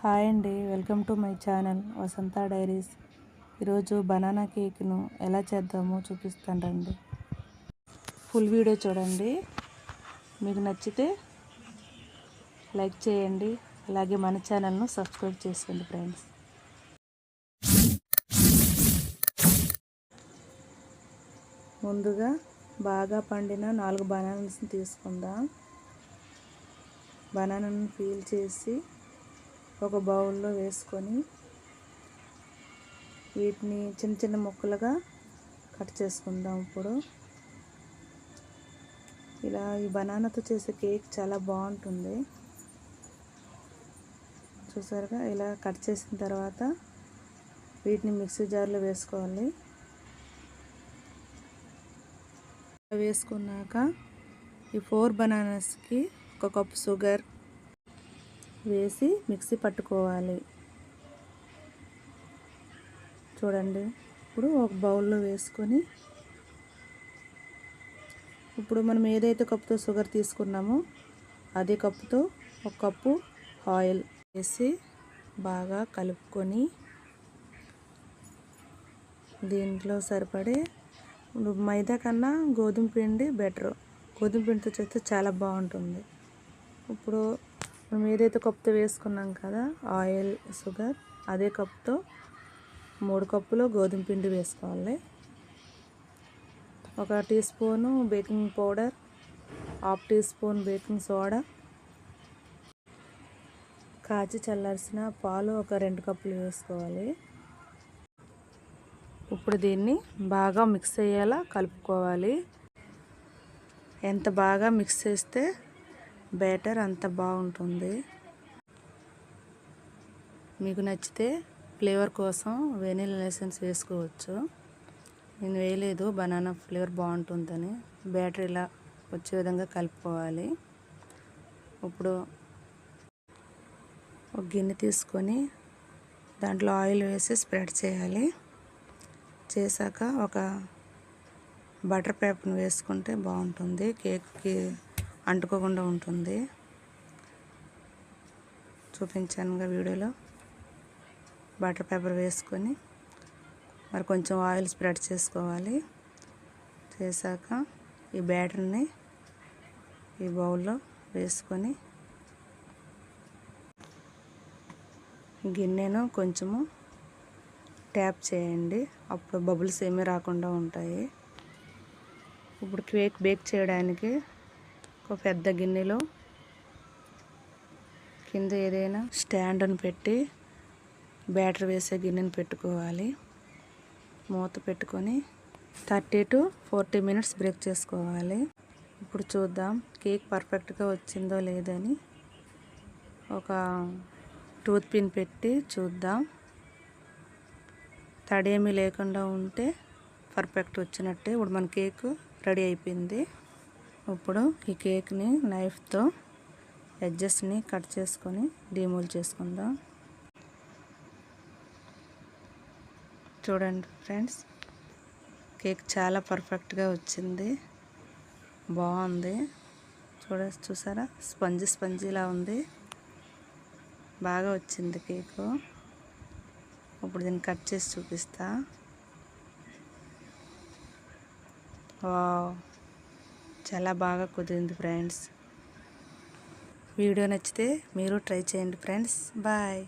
Hi అండి, welcome to my channel Vasantha diaries. ఈరోజు banana కేక్ను ఎలా చేద్దామో చూపిస్తాను రండి. ఫుల్ వీడియో చూడండి. మీకు నచ్చితే లైక్ చేయండి, అలాగే మన ఛానల్ను సబ్స్క్రైబ్ చేసుకోండి ఫ్రెండ్స్. ముందుగా బాగా పండిన 4 బనానాస్ని తీసుకుందాం. బనానాను పీల్ చేసి ఒక బౌల్లో వేసుకొని వీటిని చిన్న చిన్న ముక్కలుగా కట్ చేసుకుందాం. ఇప్పుడు ఇలా ఈ బనానాతో చేసే కేక్ చాలా బాగుంటుంది. చూసారుగా, ఇలా కట్ చేసిన తర్వాత వీటిని మిక్సీ జార్లో వేసుకోవాలి. వేసుకున్నాక ఈ 4 బనానాస్కి 1 కప్పు షుగర్ వేసి మిక్సీ పట్టుకోవాలి. చూడండి, ఇప్పుడు ఒక బౌల్లో వేసుకొని ఇప్పుడు మనం ఏదైతే కప్పుతో షుగర్ తీసుకున్నామో అదే కప్పుతో 1 కప్పు ఆయిల్ వేసి బాగా కలుపుకొని దీంట్లో సరిపడే మైదా కన్నా గోధుమ పిండి బెటర్. గోధుమ పిండితో చేస్తే చాలా బాగుంటుంది. ఇప్పుడు మనం ఏదైతే కప్పుతో వేసుకున్నాం కదా ఆయిల్, షుగర్, అదే కప్పుతో 3 కప్పులు గోధుమ పిండి వేసుకోవాలి. 1 teaspoon baking powder, 1/2 teaspoon baking soda, కాచి చల్లార్చిన పాలు 2 కప్పులు వేసుకోవాలి. ఇప్పుడు దీన్ని బాగా మిక్స్ అయ్యేలా కలుపుకోవాలి. ఎంత బాగా మిక్స్ చేస్తే బ్యాటర్ అంత బాగుంటుంది. మీకు నచ్చితే ఫ్లేవర్ కోసం వెనిలా ఎసెన్స్ వేసుకోవచ్చు. నేను వేయలేదు, బనానా ఫ్లేవర్ బాగుంటుందని. బ్యాటర్ ఇలా వచ్చే విధంగా కలుపుకోవాలి. ఇప్పుడు ఒక గిన్నె తీసుకొని దాంట్లో ఆయిల్ వేసి స్ప్రెడ్ చేయాలి. చేశాక ఒక బటర్ పేపర్ని వేసుకుంటే బాగుంటుంది, కేక్కి అంటుకోకుండా ఉంటుంది. చూపించానుగా వీడియోలో. బటర్ పేపర్ వేసుకొని మరి కొంచెం ఆయిల్ స్ప్రెడ్ చేసుకోవాలి. చేశాక ఈ బ్యాటర్ని ఈ బౌల్లో వేసుకొని గిన్నెను కొంచెము ట్యాప్ చేయండి, అప్పుడు బబుల్స్ ఏమీ రాకుండా ఉంటాయి. ఇప్పుడు కేక్ బేక్ చేయడానికి ఒక పెద్ద గిన్నెలో కింద ఏదైనా స్టాండ్ని పెట్టి బ్యాటర్ వేసే గిన్నెని పెట్టుకోవాలి. మూత పెట్టుకొని 30 to 40 మినిట్స్ బ్రేక్ చేసుకోవాలి. ఇప్పుడు చూద్దాం కేక్ పర్ఫెక్ట్గా వచ్చిందో లేదని. ఒక టూత్ పిన్ పెట్టి చూద్దాం. తడేమీ లేకుండా ఉంటే పర్ఫెక్ట్ వచ్చినట్టే. ఇప్పుడు మన కేక్ రెడీ అయిపోయింది. ఇప్పుడు ఈ కేక్ని నైఫ్తో ఎడ్జెస్ని కట్ చేసుకొని డిమోల్డ్ చేసుకుందాం. చూడండి ఫ్రెండ్స్, కేక్ చాలా పర్ఫెక్ట్గా వచ్చింది, బాగుంది. చూసారా, స్పంజీలా ఉంది, బాగా వచ్చింది కేకు. ఇప్పుడు దీన్ని కట్ చేసి చూపిస్తా. వావ్, చాలా బాగా కుదిరింది ఫ్రెండ్స్. వీడియో నచ్చితే మీరు ట్రై చేయండి ఫ్రెండ్స్. బాయ్.